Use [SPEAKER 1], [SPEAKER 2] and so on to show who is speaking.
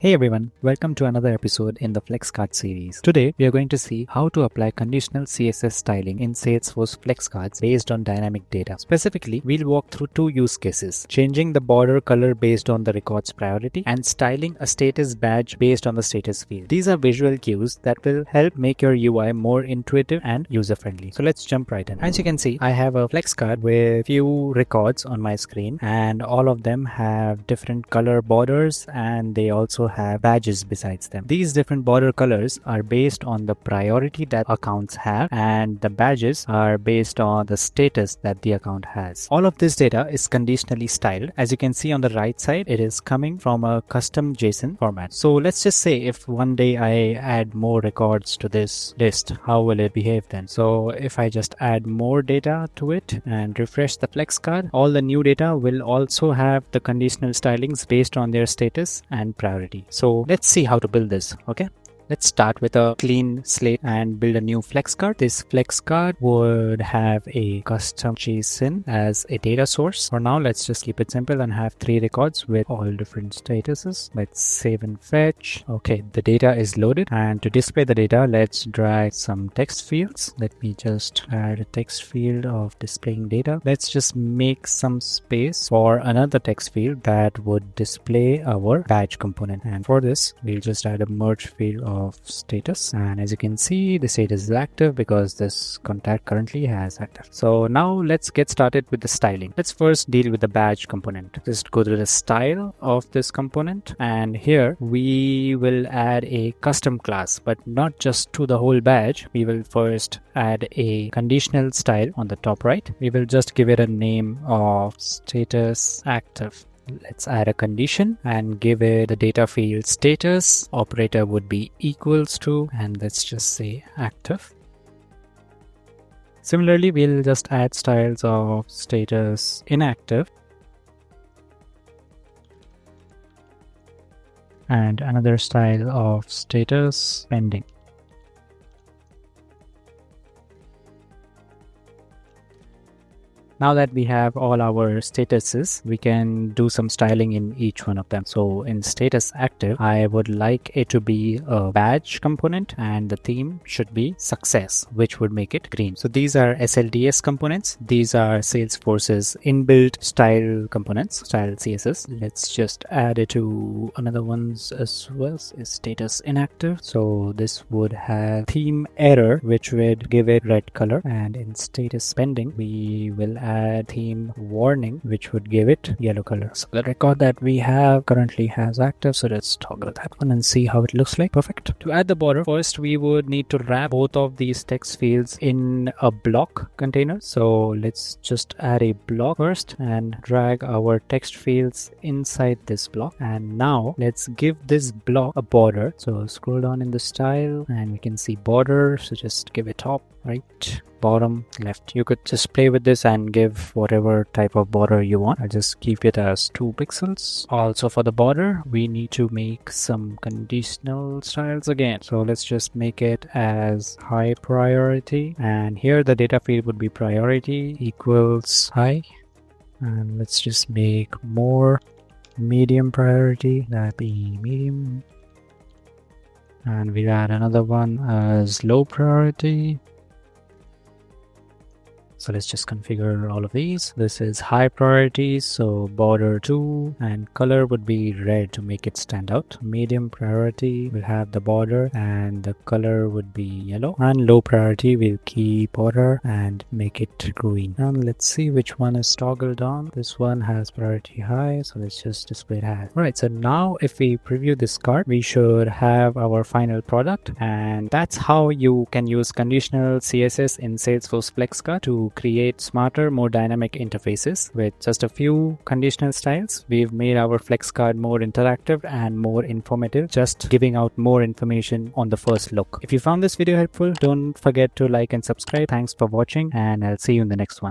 [SPEAKER 1] Hey everyone, welcome to another episode in the FlexCard series. Today we are going to see how to apply conditional CSS styling in Salesforce FlexCards based on dynamic data. Specifically, we'll walk through two use cases: changing the border color based on the record's priority and styling a status badge based on the status field. These are visual cues that will help make your UI more intuitive and user-friendly. So let's jump right in. As you can see, I have a FlexCard with few records on my screen, and all of them have different color borders, and they also have badges besides them. These different border colors are based on the priority that accounts have, and the badges are based on the status that the account has. All of this data is conditionally styled. As you can see on the right side, it is coming from a custom JSON format. So let's just say if one day I add more records to this list, how will it behave then? So if I just add more data to it and refresh the flex card, all the new data will also have the conditional stylings based on their status and priority. So let's see how to build this. Okay, let's start with a clean slate and build a new flex card. This flex card would have a custom JSON as a data source. For now, let's just keep it simple and have 3 records with all different statuses. Let's save and fetch. Okay, the data is loaded, and to display the data, let's drag some text fields. Let me just add a text field of displaying data. Let's just make some space for another text field that would display our badge component, and for this we'll just add a merge field of status, and as you can see, the status is active because this contact currently has active. So now let's get started with the styling. Let's first deal with the badge component. Just go to the style of this component, and here we will add a custom class, but not just to the whole badge. We will first add a conditional style on the top right. We will just give it a name of status active. Let's add a condition and give it the data field status. Operator would be equals to, and let's just say active. Similarly, we'll just add styles of status inactive and another style of status pending. Now that we have all our statuses, we can do some styling in each one of them. So in status active, I would like it to be a badge component, and the theme should be success, which would make it green. So these are SLDS components. These are Salesforce's inbuilt style components, style CSS. Let's just add it to another ones as well. Is status inactive. So this would have theme error, which would give it red color, and in status pending, we will add theme warning, which would give it yellow color. So the record that we have currently has active, so let's toggle that one and see how it looks like. Perfect. To add the border, first we would need to wrap both of these text fields in a block container. So let's just add a block first and drag our text fields inside this block, and now let's give this block a border. So scroll down in the style and we can see border, so just give it top, right, bottom, left. You could just play with this and give whatever type of border you want. I'll just keep it as 2 pixels. Also for the border, we need to make some conditional styles again. So let's just make it as high priority, and here the data field would be priority equals high, and let's just make more medium priority, that be medium, and we'll add another one as low priority. So let's just configure all of these. This is high priority, so border 2, and color would be red to make it stand out. Medium priority will have the border and the color would be yellow, and low priority will keep border and make it green. And let's see which one is toggled on. This one has priority high, so let's just display it as. Alright, so now if we preview this card, we should have our final product, and that's how you can use conditional CSS in Salesforce FlexCard to create smarter, more dynamic interfaces. With just a few conditional styles, we've made our flex card more interactive and more informative, just giving out more information on the first look. If you found this video helpful, don't forget to like and subscribe. Thanks for watching, and I'll see you in the next one.